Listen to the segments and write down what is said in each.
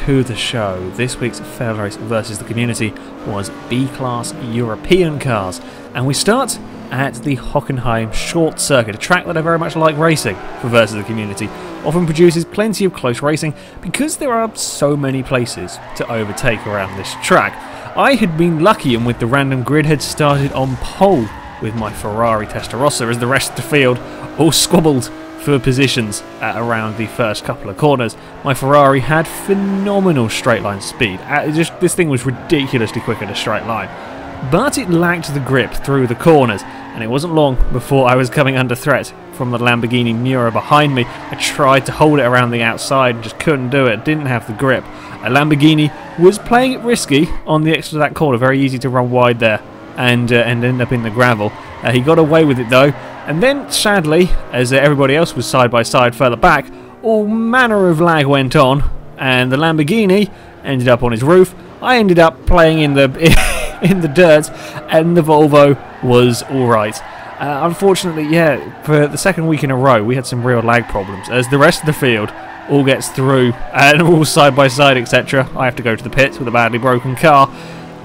to the show. This week's FailRace versus the community was B-Class European cars, and we start at the Hockenheim short circuit, a track that I very much like racing for versus the community. Often produces plenty of close racing because there are so many places to overtake around this track. I had been lucky and with the random grid had started on pole with my Ferrari Testarossa as the rest of the field all squabbled for positions around the first couple of corners. My Ferrari had phenomenal straight line speed. This thing was ridiculously quick in a straight line. But it lacked the grip through the corners, and it wasn't long before I was coming under threat from the Lamborghini Miura behind me. I tried to hold it around the outside and just couldn't do it, didn't have the grip. A Lamborghini was playing it risky on the exit of that corner, very easy to run wide there and end up in the gravel. He got away with it though, and then sadly, as everybody else was side by side further back, all manner of lag went on, and the Lamborghini ended up on his roof. I ended up playing in the in the dirt, and the Volvo was alright. Unfortunately, yeah, for the second week in a row, we had some real lag problems, as the rest of the field all gets through, and all side by side, etc. I have to go to the pits with a badly broken car.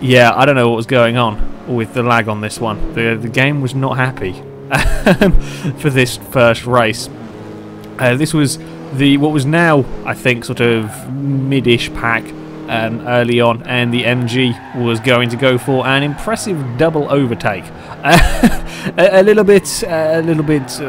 Yeah, I don't know what was going on with the lag on this one. The game was not happy for this first race. This was what was now, I think, sort of mid-ish pack early on, and the MG was going to go for an impressive double overtake. a little bit,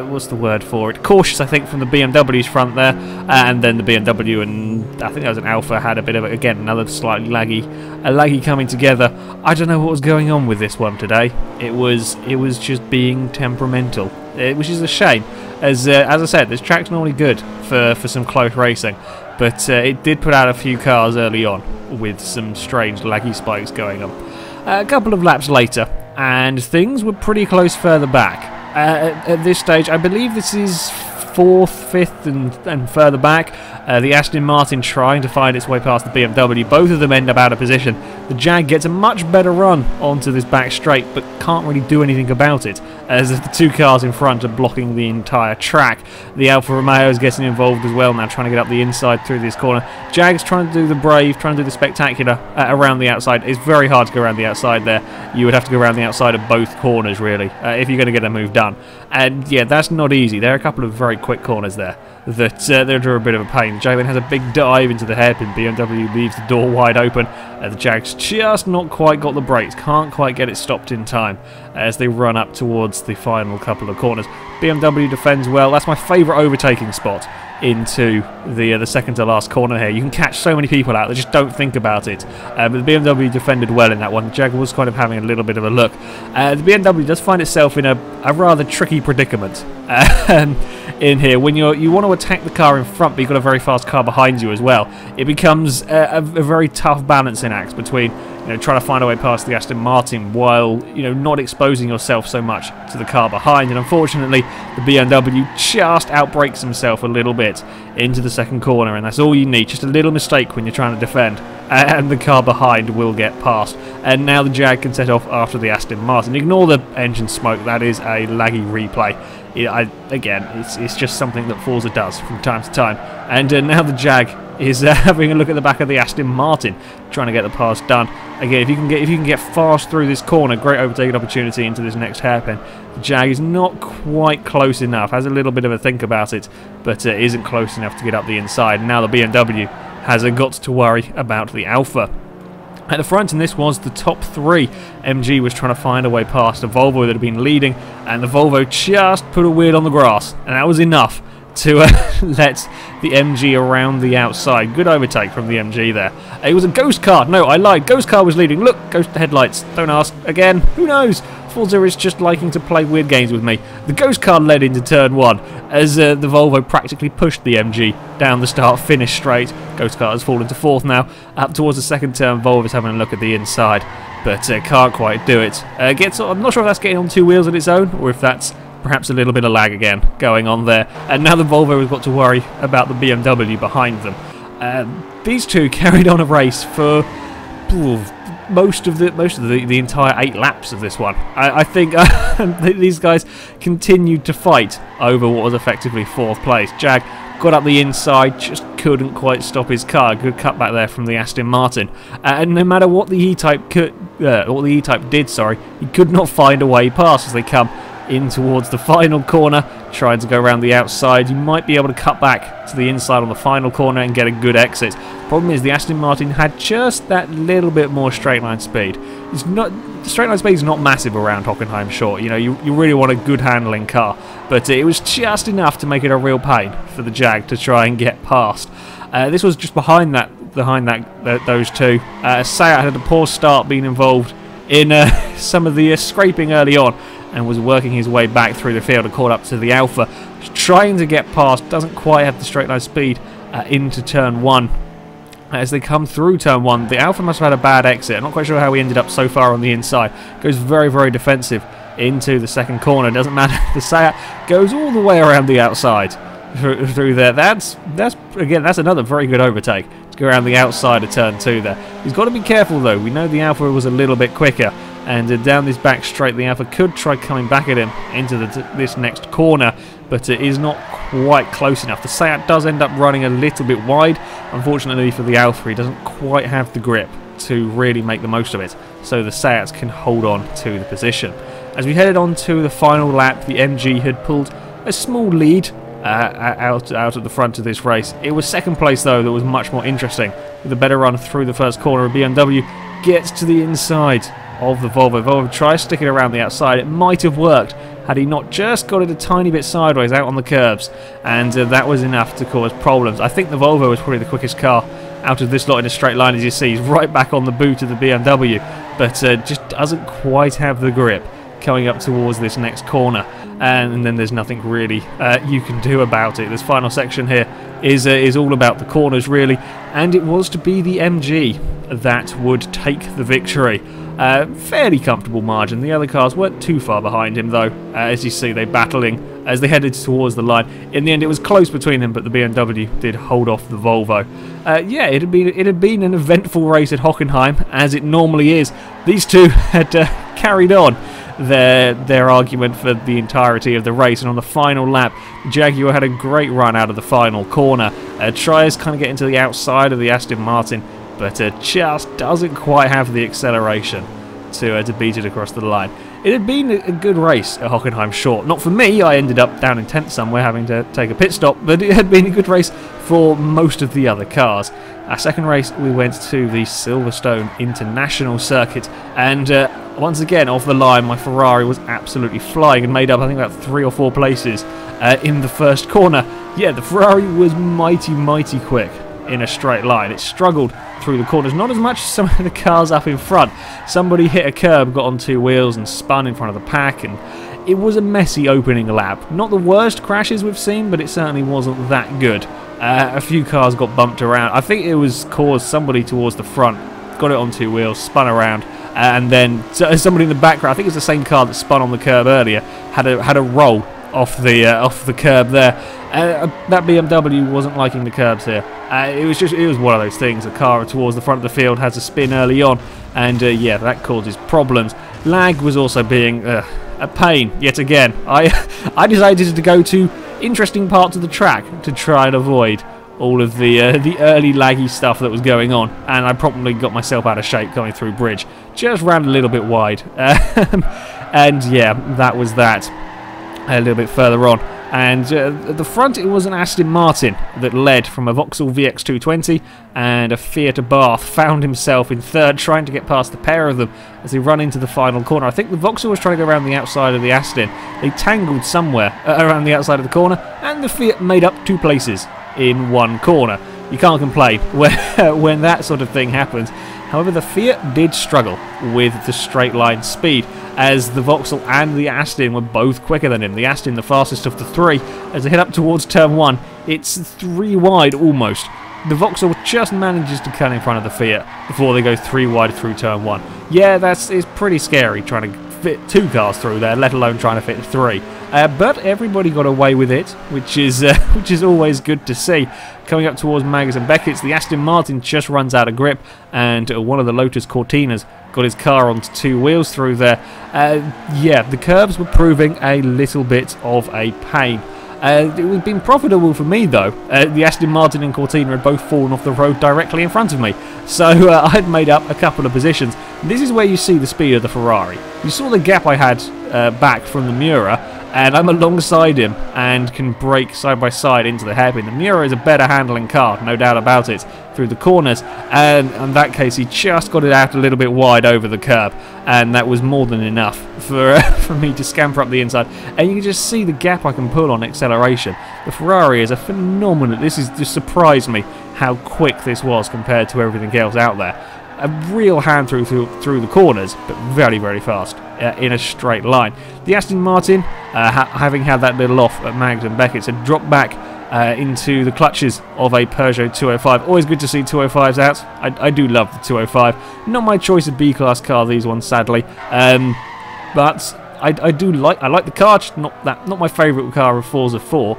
what's the word for it? Cautious, I think, from the BMW's front there, and then the BMW and I think that was an Alpha had a bit of, again, another slightly laggy coming together. I don't know what was going on with this one today. It was just being temperamental, which is a shame. As I said, this track's normally good for some close racing, but it did put out a few cars early on with some strange laggy spikes going on. A couple of laps later, and things were pretty close further back. At this stage, I believe this is 4th, 5th and further back. The Aston Martin trying to find its way past the BMW. Both of them end up out of position. The Jag gets a much better run onto this back straight, but can't really do anything about it, as the two cars in front are blocking the entire track. The Alfa Romeo is getting involved as well now, trying to get up the inside through this corner. Jag's trying to do the brave, trying to do the spectacular around the outside. It's very hard to go around the outside there. You would have to go around the outside of both corners, really, if you're going to get a move done. And yeah, that's not easy. There are a couple of very quick corners there that they're a bit of a pain. The Jag then has a big dive into the hairpin. BMW leaves the door wide open. The Jag's just not quite got the brakes, can't quite get it stopped in time as they run up towards the final couple of corners. BMW defends well. That's my favourite overtaking spot into the second to last corner here. You can catch so many people out that just don't think about it. But the BMW defended well in that one. The Jag was kind of having a little bit of a look. The BMW does find itself in a rather tricky predicament in here. When you want to attack the car in front, but you've got a very fast car behind you as well, it becomes a very tough balancing act between trying to find a way past the Aston Martin while not exposing yourself so much to the car behind. And unfortunately, the BMW just outbrakes himself a little bit into the second corner, and that's all you need. Just a little mistake when you're trying to defend, and the car behind will get past. And now the Jag can set off after the Aston Martin. Ignore the engine smoke, that is a laggy replay. Again, it's just something that Forza does from time to time. And now the Jag is having a look at the back of the Aston Martin, trying to get the pass done. Again, if you can get fast through this corner, great overtaking opportunity into this next hairpin. The Jag is not quite close enough, has a little bit of a think about it, but isn't close enough to get up the inside. And now the BMW has got to worry about the Alfa. At the front, and this was the top three, MG was trying to find a way past a Volvo that had been leading, and the Volvo just put a wheel on the grass, and that was enough to let the MG around the outside. Good overtake from the MG there. It was a ghost car. No, I lied. Ghost car was leading. Look, ghost headlights. Don't ask. Again, who knows? Forza is just liking to play weird games with me. The ghost car led into turn 1 as the Volvo practically pushed the MG down the start-finish straight. Ghost car has fallen to 4th now. Up towards the second turn, Volvo is having a look at the inside, but can't quite do it. I'm not sure if that's getting on two wheels on its own, or if that's perhaps a little bit of lag again going on there. And now the Volvo has got to worry about the BMW behind them. These two carried on a race for most of the entire 8 laps of this one. I think these guys continued to fight over what was effectively 4th place. Jag got up the inside, just couldn't quite stop his car. Good cutback there from the Aston Martin. And no matter what the E-Type did, he could not find a way past as they come in towards the final corner, trying to go around the outside. You might be able to cut back to the inside on the final corner and get a good exit. Problem is, the Aston Martin had just that little bit more straight line speed. Straight line speed is not massive around Hockenheim Short. You know, you really want a good handling car, but it was just enough to make it a real pain for the Jag to try and get past. This was just behind those two. Sayat had a poor start, being involved in some of the scraping early on, and was working his way back through the field and caught up to the Alpha, trying to get past. Doesn't quite have the straight line speed into turn 1. As they come through turn 1, the Alpha must have had a bad exit. I'm not quite sure how he ended up so far on the inside. Goes very, very defensive into the second corner. Doesn't matter. The Sayat goes all the way around the outside through there. That's another very good overtake to go around the outside of turn 2 there. He's got to be careful though. We know the Alpha was a little bit quicker, and down this back straight the Alpha could try coming back at him into this next corner, but it is not quite close enough. The Sayat does end up running a little bit wide. Unfortunately for the Alpha, he doesn't quite have the grip to really make the most of it, so the Sayats can hold on to the position. As we headed on to the final lap, the MG had pulled a small lead out at the front of this race. It was second place though that was much more interesting, with a better run through the first corner. BMW gets to the inside of the Volvo. Volvo tries sticking around the outside. It might have worked had he not just got it a tiny bit sideways out on the curbs, and that was enough to cause problems. I think the Volvo was probably the quickest car out of this lot in a straight line. As you see, he's right back on the boot of the BMW, but just doesn't quite have the grip coming up towards this next corner, and then there's nothing really you can do about it. This final section here is all about the corners really, and it was to be the MG that would take the victory. Fairly comfortable margin. The other cars weren't too far behind him though. As you see, they're battling as they headed towards the line. In the end, it was close between them, but the BMW did hold off the Volvo. Yeah, it had been an eventful race at Hockenheim, as it normally is. These two had carried on their argument for the entirety of the race, and on the final lap, Jaguar had a great run out of the final corner. Tries kind of get into the outside of the Aston Martin, but just doesn't quite have the acceleration to beat it across the line. It had been a good race at Hockenheim Short. Not for me, I ended up down in 10th somewhere having to take a pit stop, but it had been a good race for most of the other cars. Our second race, we went to the Silverstone International Circuit, and once again, off the line, my Ferrari was absolutely flying and made up, I think, about 3 or 4 places in the first corner. Yeah, the Ferrari was mighty quick in a straight line. It struggled through the corners, not as much as some of the cars up in front. Somebody hit a curb, got on 2 wheels and spun in front of the pack, and it was a messy opening lap. Not the worst crashes we've seen, but it certainly wasn't that good. A few cars got bumped around. I think it was caused somebody towards the front got it on 2 wheels, spun around, and then somebody in the background, I think it was the same car that spun on the curb earlier, had a roll off the curb there. That BMW wasn't liking the curbs here. It was one of those things. The car towards the front of the field has a spin early on, and yeah, that causes problems. Lag was also being a pain yet again. I decided to go to interesting parts of the track to try and avoid all of the early laggy stuff that was going on, and I probably got myself out of shape going through bridge. Just ran a little bit wide, and yeah, that was that. A little bit further on, and at the front it was an Aston Martin that led from a Vauxhall VX220, and a Fiat Bath found himself in third, trying to get past the pair of them as they run into the final corner. I think the Vauxhall was trying to go around the outside of the Aston. They tangled somewhere around the outside of the corner, and the Fiat made up 2 places in 1 corner. You can't complain when that sort of thing happens. However, the Fiat did struggle with the straight line speed, as the Vauxhall and the Aston were both quicker than him. The Aston the fastest of the 3. As they head up towards turn 1, it's 3 wide almost. The Vauxhall just manages to cut in front of the Fiat before they go 3 wide through turn 1. Yeah, it's pretty scary trying to fit 2 cars through there, let alone trying to fit 3. But everybody got away with it, which is always good to see. Coming up towards Maggers and Beckett's, the Aston Martin just runs out of grip, and one of the Lotus Cortinas got his car onto 2 wheels through there. Yeah, the curbs were proving a little bit of a pain. It would have been profitable for me though. The Aston Martin and Cortina had both fallen off the road directly in front of me, so I'd made up a couple of positions. This is where you see the speed of the Ferrari. You saw the gap I had back from the Miura, and I'm alongside him and can brake side by side into the hairpin. The Miura is a better handling car, no doubt about it, through the corners, and in that case he just got it out a little bit wide over the curb, and that was more than enough for for me to scamper up the inside. And you can just see the gap I can pull on acceleration. The Ferrari is a phenomenal. This is just surprised me how quick this was compared to everything else out there. A real hand through the corners, but very, very fast in a straight line. The Aston Martin, having had that little off at Mags and Beckett's, had dropped back into the clutches of a Peugeot 205. Always good to see 205s out. I do love the 205. Not my choice of B-class car, these ones, sadly. But I like the car, just not my favourite car of Forza 4.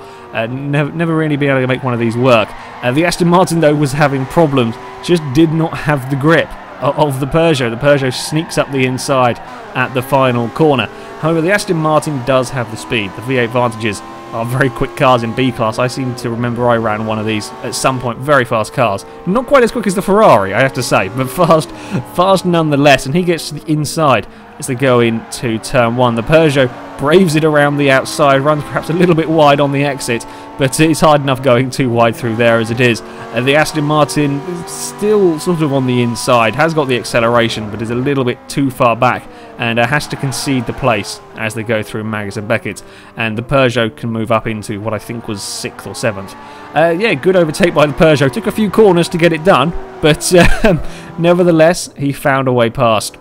Never really been able to make one of these work. The Aston Martin though was having problems, just did not have the grip of the Peugeot. The Peugeot sneaks up the inside at the final corner. However, the Aston Martin does have the speed. The V8 Vantages are very quick cars in B-class. I seem to remember I ran one of these at some point. Very fast cars. Not quite as quick as the Ferrari, I have to say, but fast nonetheless. And he gets to the inside as they go into turn 1. The Peugeot braves it around the outside, runs perhaps a little bit wide on the exit, but it's hard enough going too wide through there as it is. The Aston Martin is still sort of on the inside, has got the acceleration, but is a little bit too far back, and has to concede the place as they go through Mags and Beckett. And the Peugeot can move up into what I think was 6th or 7th. Yeah, good overtake by the Peugeot. Took a few corners to get it done, but nevertheless, he found a way past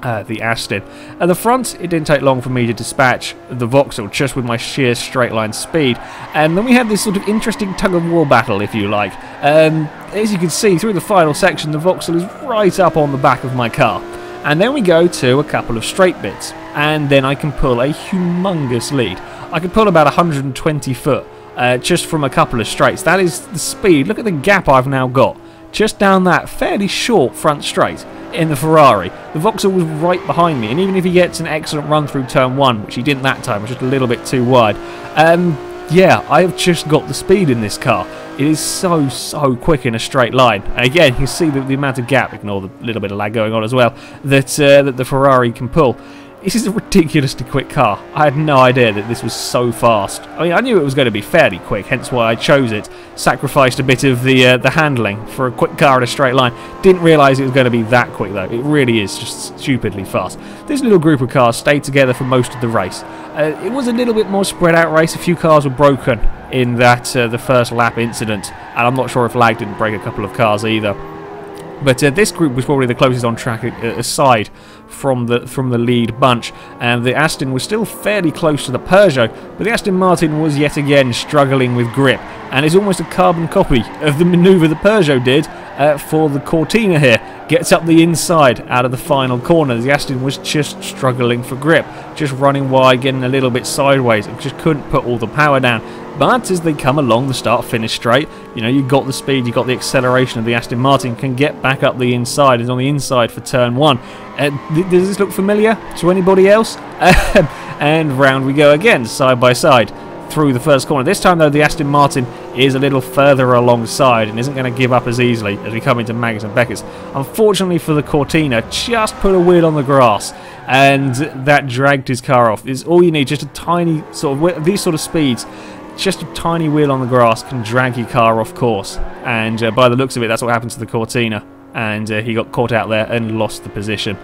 the Aston. At the front, it didn't take long for me to dispatch the Vauxhall just with my sheer straight line speed, and then we had this sort of interesting tug-of-war battle, if you like. As you can see through the final section, the Vauxhall is right up on the back of my car, and then we go to a couple of straight bits, and then I can pull a humongous lead. I can pull about 120 foot just from a couple of straights. That is the speed. Look at the gap I've now got just down that fairly short front straight in the Ferrari. The Vauxhall was right behind me, and even if he gets an excellent run through turn 1, which he didn't that time, was just a little bit too wide, yeah, I have just got the speed in this car. It is so quick in a straight line. Again, you see the amount of gap, ignore the little bit of lag going on as well, that the Ferrari can pull. This is a ridiculously quick car. I had no idea that this was so fast. I mean, I knew it was going to be fairly quick, hence why I chose it. Sacrificed a bit of the handling for a quick car in a straight line. Didn't realise it was going to be that quick though. It really is just stupidly fast. This little group of cars stayed together for most of the race. It was a little bit more spread out race. A few cars were broken in that the first lap incident, and I'm not sure if lag didn't break a couple of cars either. But this group was probably the closest on track aside from the lead bunch, and the Aston was still fairly close to the Peugeot, but the Aston Martin was yet again struggling with grip, and is almost a carbon copy of the manoeuvre the Peugeot did for the Cortina here. Gets up the inside out of the final corner. The Aston was just struggling for grip, just running wide, getting a little bit sideways, and just couldn't put all the power down. But as they come along the start-finish straight, you know, you've got the speed, you've got the acceleration of the Aston Martin, can get back up the inside, is on the inside for turn 1. Does this look familiar to anybody else? And round we go again, side by side, through the first corner. This time, though, the Aston Martin is a little further alongside and isn't going to give up as easily as we come into Mags and Beckett's. Unfortunately for the Cortina, just put a wheel on the grass, and that dragged his car off. Is all you need, just a tiny sort of, these sort of speeds, just a tiny wheel on the grass can drag your car off course, and by the looks of it, that's what happened to the Cortina, and he got caught out there and lost the position.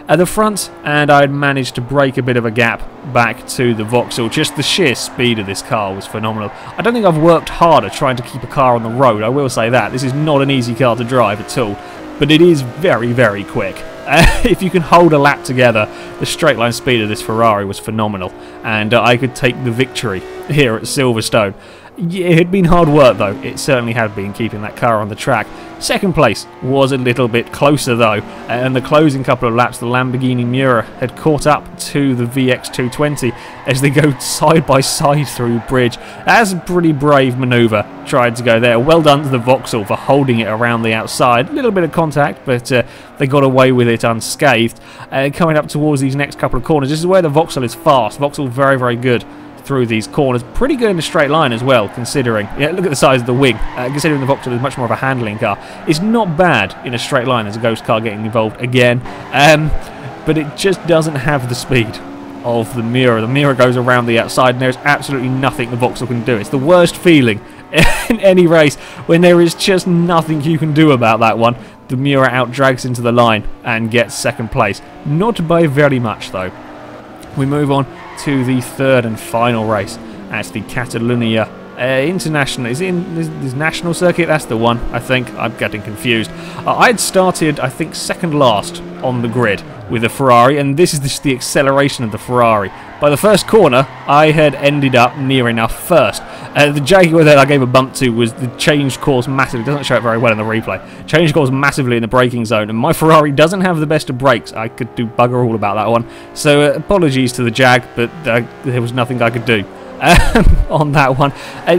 At the front, and I'd managed to break a bit of a gap back to the Vauxhall. Just the sheer speed of this car was phenomenal. I don't think I've worked harder trying to keep a car on the road, I will say that. This is not an easy car to drive at all, but it is very, very quick. If you can hold a lap together, the straight line speed of this Ferrari was phenomenal, and I could take the victory here at Silverstone. Yeah, it had been hard work though, it certainly had been, keeping that car on the track. Second place was a little bit closer though, and the closing couple of laps the Lamborghini Miura had caught up to the VX220 as they go side by side through bridge. That's a pretty brave manoeuvre, tried to go there. Well done to the Vauxhall for holding it around the outside. A little bit of contact, but they got away with it unscathed. Coming up towards these next couple of corners, this is where the Vauxhall is fast. Vauxhall very, very good through these corners. Pretty good in a straight line as well, considering. Yeah, look at the size of the wing. Considering the Vauxhall is much more of a handling car. It's not bad in a straight line. There's a ghost car getting involved again. But it just doesn't have the speed of the Miura. The Miura goes around the outside and there's absolutely nothing the Vauxhall can do. It's the worst feeling in any race when there is just nothing you can do about that one. The Miura out-drags into the line and gets second place. Not by very much though. We move on to the third and final race at the Catalunya International. Is it in this national circuit? That's the one, I think. I'm getting confused. I'd started, I think, second last on the grid with a Ferrari, and this is just the acceleration of the Ferrari. By the first corner, I had ended up near enough first. The Jaguar that I gave a bump to was the changed course massively. It doesn't show it very well in the replay. Changed course massively in the braking zone, and my Ferrari doesn't have the best of brakes. I could do bugger all about that one. So apologies to the Jag, but there was nothing I could do on that one.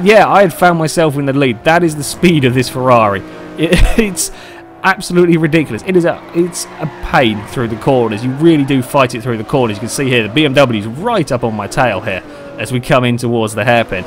Yeah, I had found myself in the lead. That is the speed of this Ferrari. It's absolutely ridiculous. It's a pain through the corners. You really do fight it through the corners. You can see here the BMW's right up on my tail here as we come in towards the hairpin.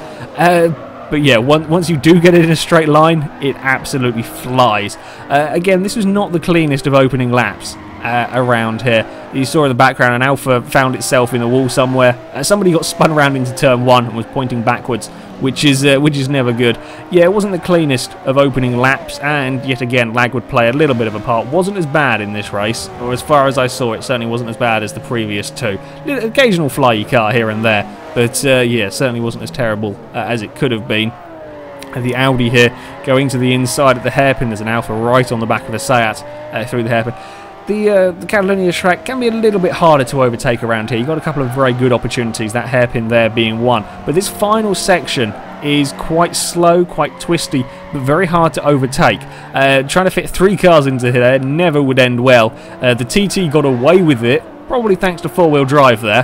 But yeah, once you do get it in a straight line, it absolutely flies. Again, this was not the cleanest of opening laps around here. You saw in the background an Alpha found itself in the wall somewhere. Somebody got spun around into turn 1 and was pointing backwards, which is never good. Yeah, it wasn't the cleanest of opening laps, and yet again lag would play a little bit of a part. Wasn't as bad in this race, or as far as I saw it, certainly wasn't as bad as the previous two. Occasional flyy car here and there, but yeah, certainly wasn't as terrible as it could have been. The Audi here going to the inside at the hairpin. There's an Alpha right on the back of a Seat through the hairpin. The Catalunya track can be a little bit harder to overtake around here. You've got a couple of very good opportunities, that hairpin there being one. But this final section is quite slow, quite twisty, but very hard to overtake. Trying to fit 3 cars into here never would end well. The TT got away with it, probably thanks to 4-wheel drive there.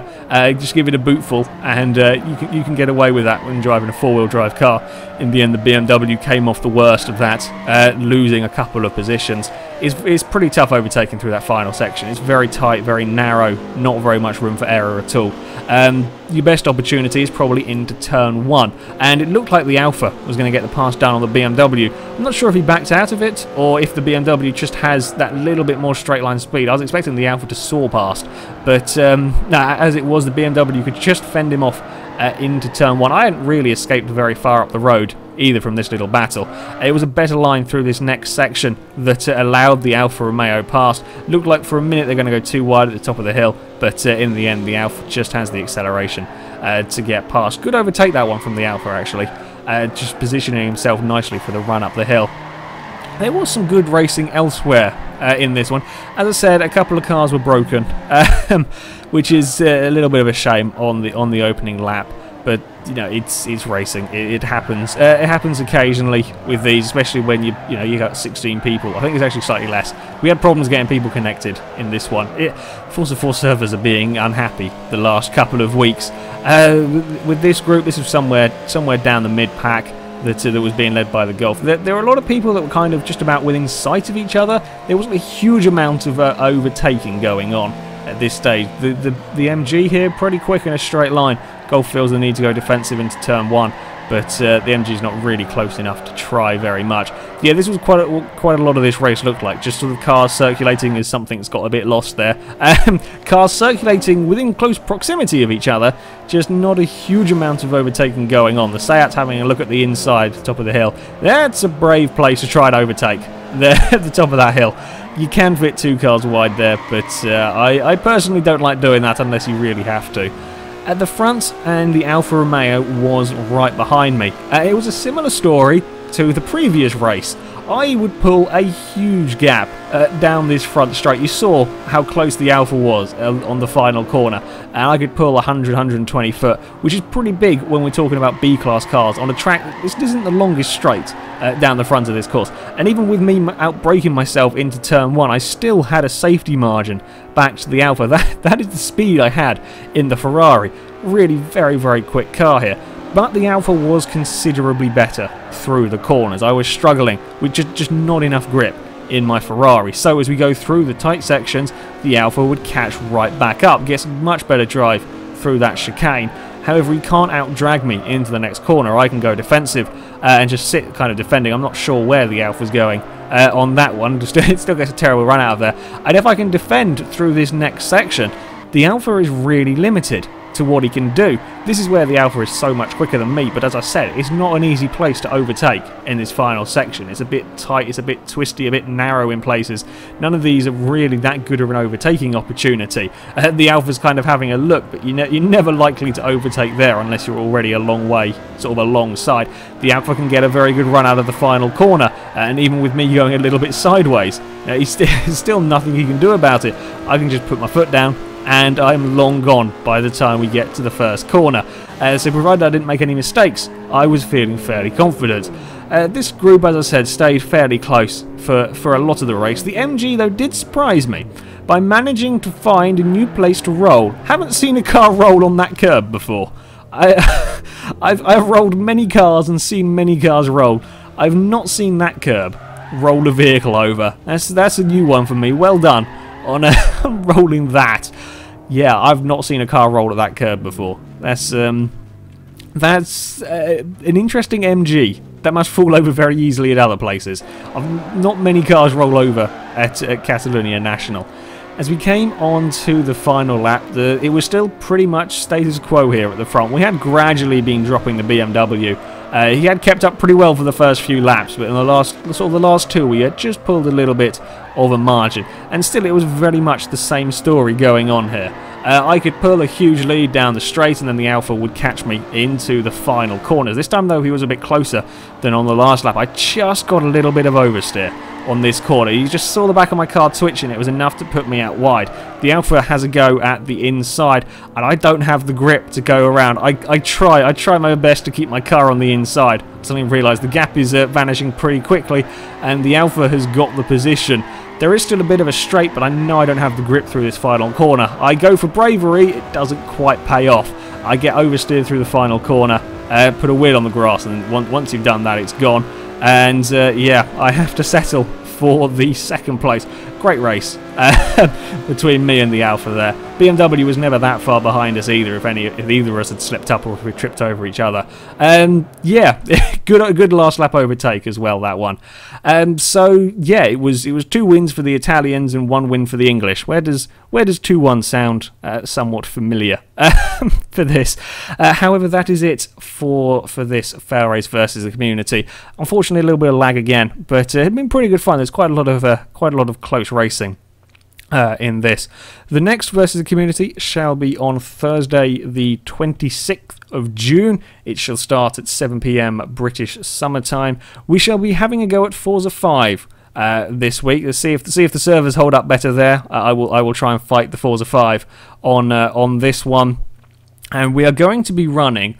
Just give it a bootful and you can get away with that when driving a 4-wheel drive car. In the end, the BMW came off the worst of that, losing a couple of positions. It's pretty tough overtaking through that final section. It's very tight, very narrow, not very much room for error at all. Your best opportunity is probably into turn 1, and it looked like the Alpha was going to get the pass down on the BMW. I'm not sure if he backed out of it or if the BMW just has that little bit more straight line speed. I was expecting the Alpha to soar past, but as it was, the BMW could just fend him off into turn 1. I hadn't really escaped very far up the road either from this little battle. It was a better line through this next section that allowed the Alfa Romeo past. Looked like for a minute they're going to go too wide at the top of the hill, but in the end the Alfa just has the acceleration to get past. Good overtake that one from the Alfa actually, just positioning himself nicely for the run up the hill. There was some good racing elsewhere in this one. As I said, a couple of cars were broken, which is a little bit of a shame on the opening lap. But you know, it's racing. It happens. It happens occasionally with these, especially when you got 16 people. I think it's actually slightly less. We had problems getting people connected in this one. Forza 4 servers are being unhappy the last couple of weeks. With this group, this was somewhere down the mid pack that was being led by the Golf. There were a lot of people that were kind of just about within sight of each other. There wasn't a huge amount of overtaking going on at this stage. The MG here pretty quick in a straight line. Golf feels the need to go defensive into turn 1, but the MG's not really close enough to try very much. Yeah, this was quite a lot of this race looked like. Just sort of cars circulating is something that's got a bit lost there. Cars circulating within close proximity of each other, just not a huge amount of overtaking going on. The Seat's having a look at the inside, top of the hill. That's a brave place to try and overtake. There at the top of that hill. You can fit 2 cars wide there, but I personally don't like doing that unless you really have to. At the front, and the Alfa Romeo was right behind me. It was a similar story to the previous race. I would pull a huge gap down this front straight. You saw how close the Alfa was on the final corner, and I could pull 120 foot, which is pretty big when we're talking about B-class cars on a track. This isn't the longest straight down the front of this course, and even with me outbraking myself into turn 1, I still had a safety margin back to the Alfa. That is the speed I had in the Ferrari. Really very, very quick car here. But the Alfa was considerably better through the corners. I was struggling with just not enough grip in my Ferrari. So as we go through the tight sections, the Alfa would catch right back up, gets much better drive through that chicane. However, he can't out-drag me into the next corner. I can go defensive and just sit kind of defending. I'm not sure where the Alpha's going on that one. It still gets a terrible run out of there. And if I can defend through this next section, the Alpha is really limited to what he can do. This is where the Alpha is so much quicker than me, but as I said, it's not an easy place to overtake in this final section. It's a bit tight, it's a bit twisty, a bit narrow in places. None of these are really that good of an overtaking opportunity. The Alpha's kind of having a look, but you're never likely to overtake there unless you're already a long way, sort of alongside. The Alpha can get a very good run out of the final corner, and even with me going a little bit sideways, there's still nothing he can do about it. I can just put my foot down, and I'm long gone by the time we get to the first corner. So provided I didn't make any mistakes, I was feeling fairly confident. This group, as I said, stayed fairly close for a lot of the race. The MG, though, did surprise me by managing to find a new place to roll. Haven't seen a car roll on that curb before. I've rolled many cars and seen many cars roll. I've not seen that curb roll a vehicle over. That's a new one for me. Well done on rolling that. Yeah, I've not seen a car roll at that curb before. That's an interesting MG. That must fall over very easily at other places. Not many cars roll over at Catalunya National. As we came on to the final lap, it was still pretty much status quo here at the front. We had gradually been dropping the BMW. He had kept up pretty well for the first few laps, but in the last two, we had just pulled a little bit of a margin. And still, it was very much the same story going on here. I could pull a huge lead down the straight, and then the Alpha would catch me into the final corners. This time, though, he was a bit closer than on the last lap. I just got a little bit of oversteer on this corner. You just saw the back of my car twitching. It was enough to put me out wide. The Alpha has a go at the inside, and I don't have the grip to go around. I try my best to keep my car on the inside. Suddenly realised the gap is vanishing pretty quickly, and the Alpha has got the position. There is still a bit of a straight, but I know I don't have the grip through this final corner. I go for bravery, it doesn't quite pay off. I get oversteered through the final corner, put a wheel on the grass, and once you've done that, it's gone. And yeah, I have to settle for the second place. Great race between me and the Alpha there. BMW was never that far behind us either, if either of us had slipped up or if we tripped over each other. Yeah, good last lap overtake as well, that one. So yeah, it was 2 wins for the Italians and 1 win for the English. Where does 2-1 sound somewhat familiar for this? However, that is it for this FailRace versus the community. Unfortunately, a little bit of lag again, but it had been pretty good fun. There's quite a lot of close racing in this. The next versus the community shall be on Thursday the 26th of June. It shall start at 7 PM British summertime. We shall be having a go at Forza 5 this week. Let's see if the servers hold up better there. I will try and fight the Forza 5 on this one, and we are going to be running.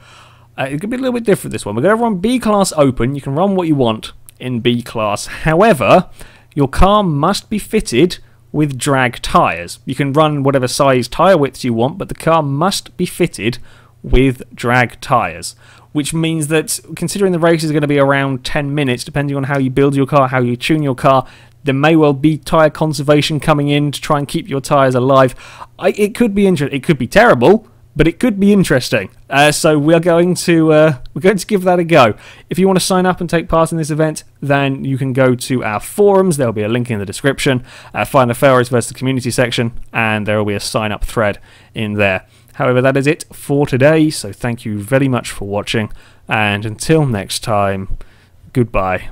It could be a little bit different this one. We're going to run B class open. You can run what you want in B class. However, your car must be fitted with drag tyres. You can run whatever size tyre widths you want, but the car must be fitted with drag tyres, which means that considering the race is going to be around 10 minutes, depending on how you build your car, how you tune your car, there may well be tyre conservation coming in to try and keep your tyres alive. It could be interesting. It could be terrible, but it could be interesting. So we're going to give that a go. If you want to sign up and take part in this event, then you can go to our forums. There will be a link in the description. Find the FailRace versus the community section, and there will be a sign-up thread in there. However, that is it for today. So thank you very much for watching, and until next time, goodbye.